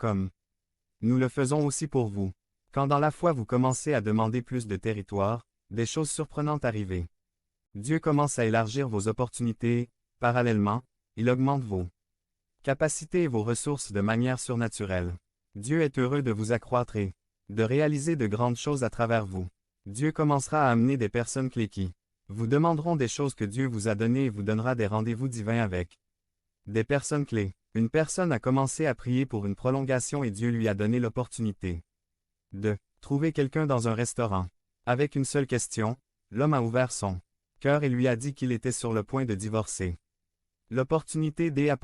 comme nous le faisons aussi pour vous. Quand dans la foi vous commencez à demander plus de territoire, des choses surprenantes arrivent. Dieu commence à élargir vos opportunités, parallèlement, il augmente vos capacités et vos ressources de manière surnaturelle. Dieu est heureux de vous accroître et de réaliser de grandes choses à travers vous. Dieu commencera à amener des personnes clés qui vous demanderont des choses que Dieu vous a données et vous donnera des rendez-vous divins avec des personnes clés. Une personne a commencé à prier pour une prolongation et Dieu lui a donné l'opportunité de trouver quelqu'un dans un restaurant. Avec une seule question, l'homme a ouvert son cœur et lui a dit qu'il était sur le point de divorcer. L'opportunité d',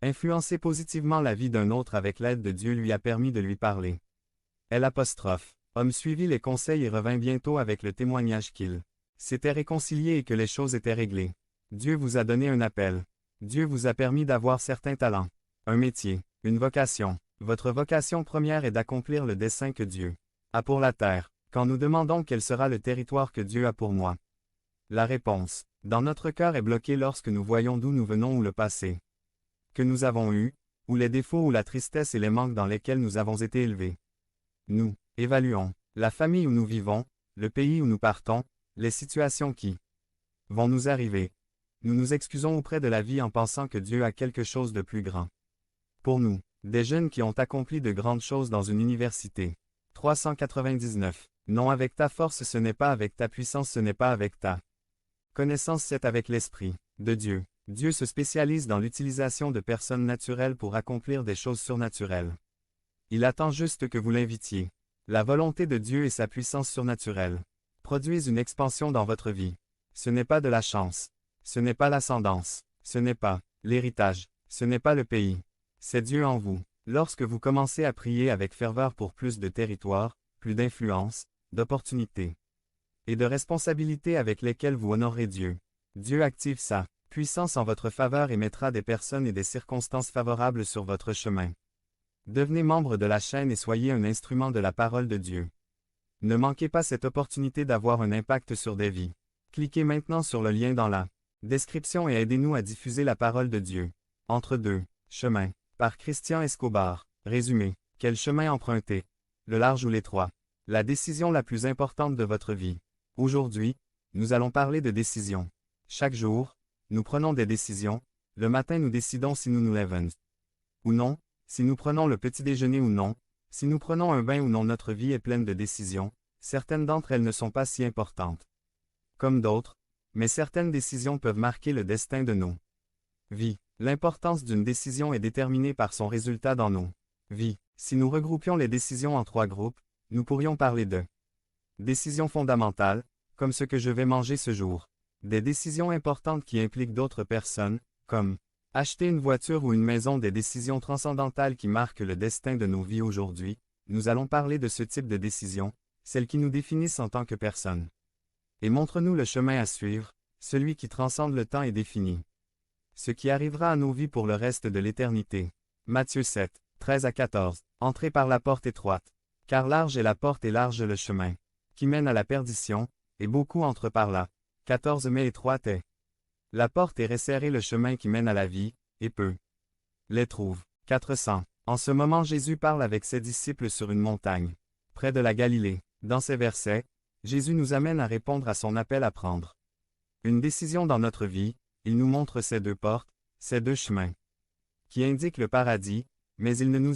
influencer positivement la vie d'un autre avec l'aide de Dieu lui a permis de lui parler. L', homme suivit les conseils et revint bientôt avec le témoignage qu'il s'était réconcilié et que les choses étaient réglées. Dieu vous a donné un appel. Dieu vous a permis d'avoir certains talents, un métier, une vocation. Votre vocation première est d'accomplir le dessein que Dieu a pour la terre. Quand nous demandons quel sera le territoire que Dieu a pour moi, la réponse, dans notre cœur est bloquée lorsque nous voyons d'où nous venons ou le passé que nous avons eu, ou les défauts ou la tristesse et les manques dans lesquels nous avons été élevés. Nous évaluons la famille où nous vivons, le pays où nous partons, les situations qui vont nous arriver. Nous nous excusons auprès de la vie en pensant que Dieu a quelque chose de plus grand pour nous. Des jeunes qui ont accompli de grandes choses dans une université. 399. Non, avec ta force ce n'est pas avec ta puissance, ce n'est pas avec ta connaissance, c'est avec l'Esprit de Dieu. Dieu se spécialise dans l'utilisation de personnes naturelles pour accomplir des choses surnaturelles. Il attend juste que vous l'invitiez. La volonté de Dieu et sa puissance surnaturelle produisent une expansion dans votre vie. Ce n'est pas de la chance. Ce n'est pas l'ascendance. Ce n'est pas l'héritage. Ce n'est pas le pays. C'est Dieu en vous. Lorsque vous commencez à prier avec ferveur pour plus de territoire, plus d'influence, d'opportunités et de responsabilités avec lesquelles vous honorez Dieu, Dieu active sa puissance en votre faveur et mettra des personnes et des circonstances favorables sur votre chemin. Devenez membre de la chaîne et soyez un instrument de la parole de Dieu. Ne manquez pas cette opportunité d'avoir un impact sur des vies. Cliquez maintenant sur le lien dans la description et aidez-nous à diffuser la parole de Dieu. Entre deux chemins. Par Christian Escobar. Résumé. Quel chemin emprunter? Le large ou l'étroit? La décision la plus importante de votre vie. Aujourd'hui, nous allons parler de décision. Chaque jour, nous prenons des décisions. Le matin nous décidons si nous nous lèvons ou non, si nous prenons le petit déjeuner ou non, si nous prenons un bain ou non. Notre vie est pleine de décisions. Certaines d'entre elles ne sont pas si importantes comme d'autres, mais certaines décisions peuvent marquer le destin de nos vies. L'importance d'une décision est déterminée par son résultat dans nos vies. Si nous regroupions les décisions en 3 groupes, nous pourrions parler de décisions fondamentales, comme ce que je vais manger ce jour. Des décisions importantes qui impliquent d'autres personnes, comme acheter une voiture ou une maison. Des décisions transcendantales qui marquent le destin de nos vies aujourd'hui. Nous allons parler de ce type de décisions, celles qui nous définissent en tant que personnes. Et montre-nous le chemin à suivre, celui qui transcende le temps et définit ce qui arrivera à nos vies pour le reste de l'éternité. Matthieu 7, 13 à 14. Entrez par la porte étroite. Car large est la porte et large le chemin qui mène à la perdition, et beaucoup entrent par là. 14 Mais étroite est la porte et resserré le chemin qui mène à la vie, et peu les trouvent. 400. En ce moment Jésus parle avec ses disciples sur une montagne, près de la Galilée. Dans ces versets, Jésus nous amène à répondre à son appel à prendre une décision dans notre vie. Il nous montre ces 2 portes, ces 2 chemins qui indiquent le paradis, mais il ne nous